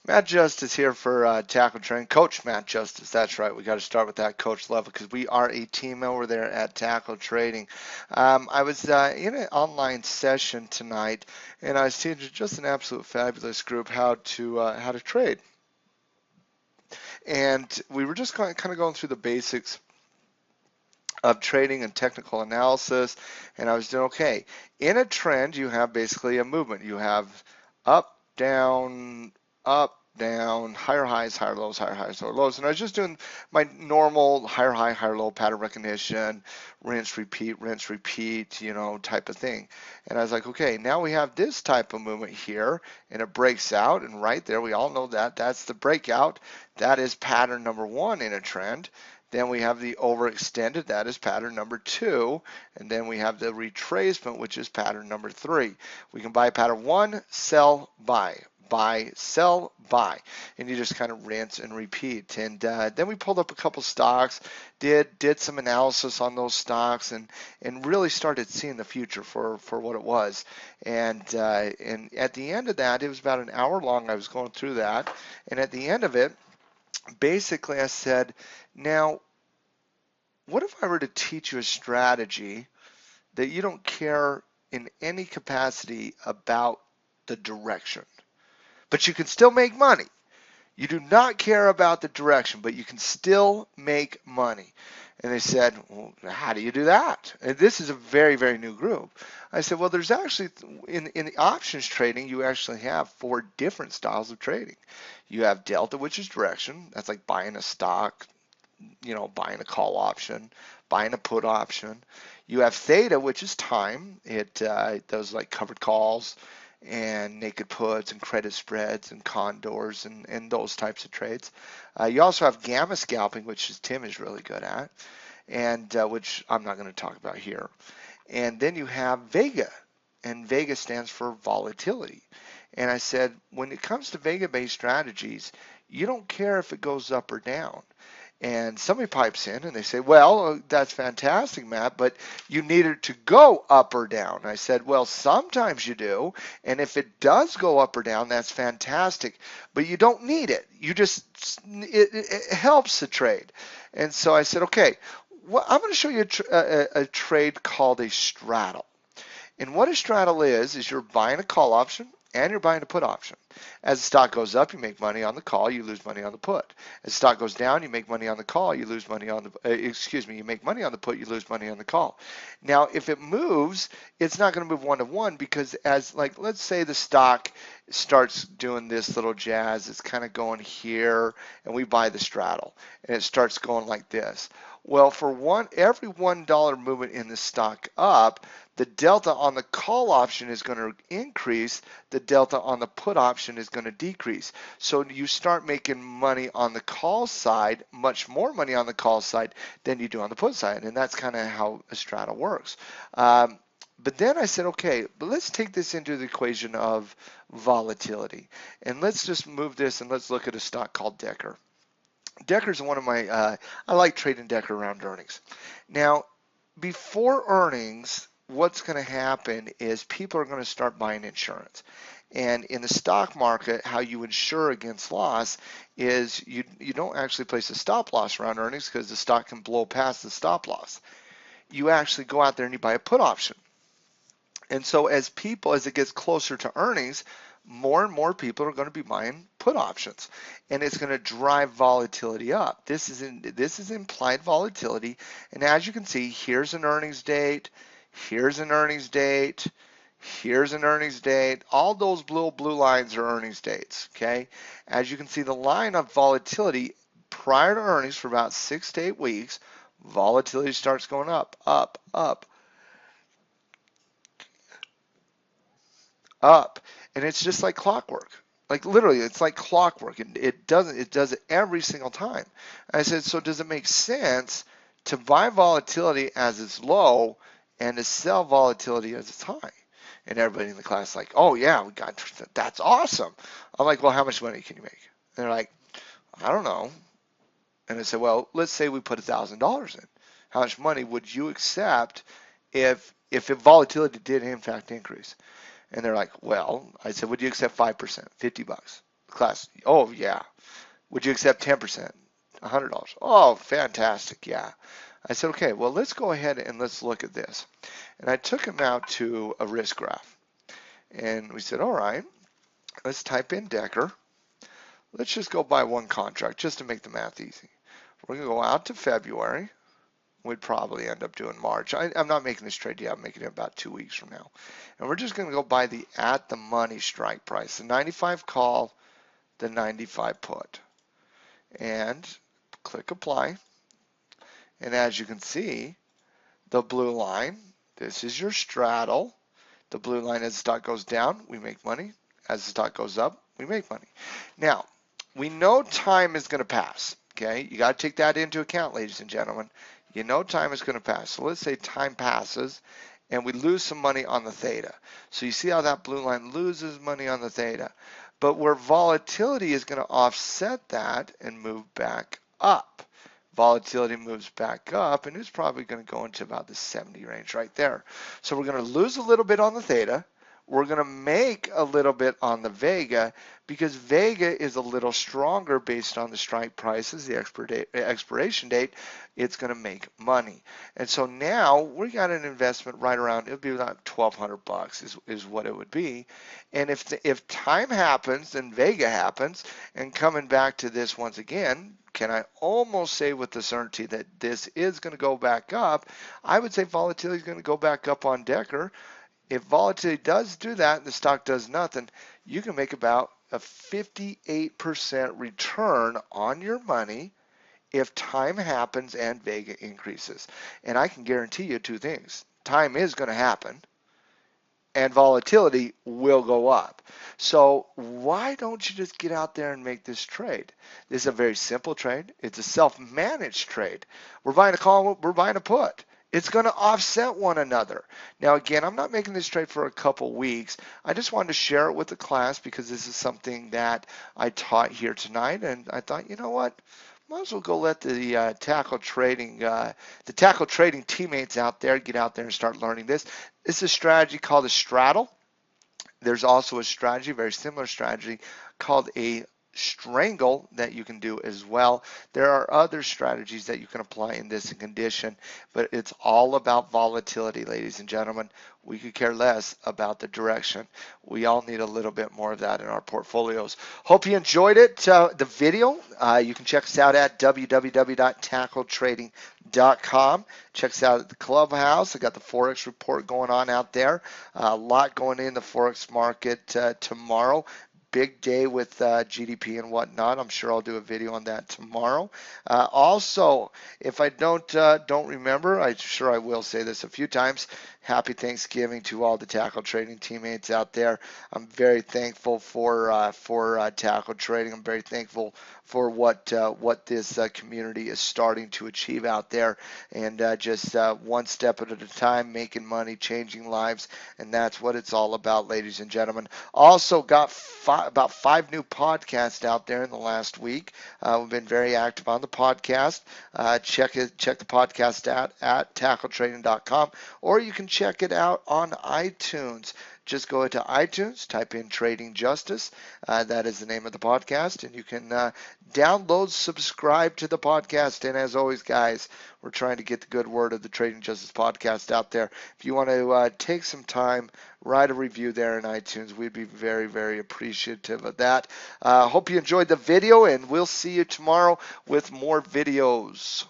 Matt Justice here for Tackle Train. Coach Matt Justice, that's right. We got to start with that coach level because we are a team over there at Tackle Trading. I was in an online session tonight, and I was teaching just an absolute fabulous group how to trade. And we were just kind of going through the basics of trading and technical analysis. And I was doing okay. In a trend, you have basically a movement. You have up, down, higher highs, higher lows, higher highs, lower lows. And I was just doing my normal higher high, higher low pattern recognition, rinse, repeat, type of thing. And I was like, okay, now we have this type of movement here, and it breaks out. And right there, we all know that that's the breakout. That is pattern number one in a trend. Then we have the overextended, that is pattern number two. And then we have the retracement, which is pattern number three. We can buy pattern one, sell, buy, sell, buy. And you just kind of rinse and repeat. And then we pulled up a couple stocks, did some analysis on those stocks, and really started seeing the future for what it was. And at the end of that, it was about an hour long. I was going through that. And at the end of it, basically I said, now, what if I were to teach you a strategy that you don't care in any capacity about the direction, but you can still make money? You do not care about the direction, but you can still make money. And they said, well, how do you do that? And this is a very, very new group. I said, well, there's actually, in the options trading, you actually have four different styles of trading. You have delta, which is direction. That's like buying a stock, buying a call option, buying a put option. You have theta, which is time. It does like covered calls and naked puts and credit spreads and condors and those types of trades. You also have gamma scalping, which Tim is really good at, and which I'm not going to talk about here. And then you have VEGA, and VEGA stands for volatility. And I said, when it comes to VEGA-based strategies, you don't care if it goes up or down. And somebody pipes in and they say, well, that's fantastic, Matt, but you need it to go up or down. I said, well, sometimes you do. And if it does go up or down, that's fantastic. But you don't need it. It helps the trade. And so I said, okay, well, I'm going to show you a trade called a straddle. And what a straddle is you're buying a call option and you're buying a put option. As the stock goes up, you make money on the call, you lose money on the put. As the stock goes down, you make money on the call, you lose money on you make money on the put, you lose money on the call. Now, if it moves, it's not going to move one to one because let's say the stock starts doing this little jazz, it's kind of going here, and we buy the straddle, and it starts going like this. Well, for every $1 movement in the stock up, the delta on the call option is going to increase, the delta on the put option is going to decrease. So you start making money on the call side, much more money on the call side than you do on the put side. And that's kind of how a straddle works. But then I said, okay, but let's take this into the equation of volatility. And let's just move this and let's look at a stock called Decker. Decker's one of my, I like trading Decker around earnings. Now, before earnings, what's going to happen is people are going to start buying insurance. And in the stock market, how you insure against loss is you don't actually place a stop loss around earnings because the stock can blow past the stop loss. You actually go out there and you buy a put option. And so as it gets closer to earnings, more and more people are going to be buying put options, and it's going to drive volatility up. This is implied volatility, and as you can see, here's an earnings date, here's an earnings date, here's an earnings date. All those blue lines are earnings dates. Okay, as you can see, the line of volatility prior to earnings for about 6 to 8 weeks, volatility starts going up, up, up, up, and it's just like clockwork. Like literally, it's like clockwork. It does it every single time. And I said, so does it make sense to buy volatility as it's low and to sell volatility as it's high? And everybody in the class is like, oh yeah, we got that's awesome. I'm like, well, how much money can you make? And they're like, I don't know. And I said, well, let's say we put $1,000 in. How much money would you accept if volatility did in fact increase? And they're like, well, I said, would you accept 5%, $50? The Class, oh yeah. Would you accept 10%? $100. Oh, fantastic. Yeah. I said, okay, well, let's go ahead and let's look at this. And I took him out to a risk graph. And we said, all right, let's type in Decker. Let's just go by one contract just to make the math easy. We're going to go out to February. We'd probably end up doing March. I'm not making this trade yet. I'm making it about 2 weeks from now. And we're just going to go by the at the money strike price, the 95 call, the 95 put. And click apply. And as you can see, the blue line, this is your straddle. The blue line, as the stock goes down, we make money. As the stock goes up, we make money. Now, we know time is going to pass. Okay, you got to take that into account, ladies and gentlemen. You know time is going to pass. So let's say time passes and we lose some money on the theta. So you see how that blue line loses money on the theta. But where volatility is going to offset that and move back up. Volatility moves back up and it's probably going to go into about the 70 range right there. So we're going to lose a little bit on the theta. We're going to make a little bit on the VEGA because VEGA is a little stronger based on the strike prices, the expiration date. It's going to make money. And so now we got an investment right around, it'll be about $1,200 is what it would be. And if time happens and VEGA happens, and coming back to this once again, can I almost say with the certainty that this is going to go back up? I would say volatility is going to go back up on Decker. If volatility does do that and the stock does nothing, you can make about a 58% return on your money if time happens and VEGA increases. And I can guarantee you two things. Time is going to happen and volatility will go up. So why don't you just get out there and make this trade? This is a very simple trade. It's a self-managed trade. We're buying a call, we're buying a put. It's going to offset one another. Now, again, I'm not making this trade for a couple weeks. I just wanted to share it with the class because this is something that I taught here tonight, and I thought, you know what? Might as well go let the tackle trading teammates out there get out there and start learning this. It's a strategy called a straddle. There's also a strategy, very similar strategy, called a strangle that you can do as well. There are other strategies that you can apply in this condition, but it's all about volatility, ladies and gentlemen. We could care less about the direction. We all need a little bit more of that in our portfolios. Hope you enjoyed it, the video. You can check us out at www.tackletrading.com. Check us out at the clubhouse. I got the Forex report going on out there. A lot going in the Forex market tomorrow. Big day with GDP and whatnot. I'm sure I'll do a video on that tomorrow. Also, if I don't remember, I'm sure I will say this a few times. Happy Thanksgiving to all the tackle trading teammates out there. I'm very thankful for tackle trading. I'm very thankful for what this community is starting to achieve out there, and just one step at a time, making money, changing lives, and that's what it's all about, ladies and gentlemen. Also got about 5 new podcasts out there in the last week. We've been very active on the podcast. Check the podcast out at tackletrading.com, or you can check it out on iTunes. Just go into iTunes, type in Trading Justice. That is the name of the podcast, and you can download, subscribe to the podcast. And as always, guys, we're trying to get the good word of the Trading Justice podcast out there. If you want to take some time, write a review there in iTunes, we'd be very, very appreciative of that. Hope you enjoyed the video, and we'll see you tomorrow with more videos.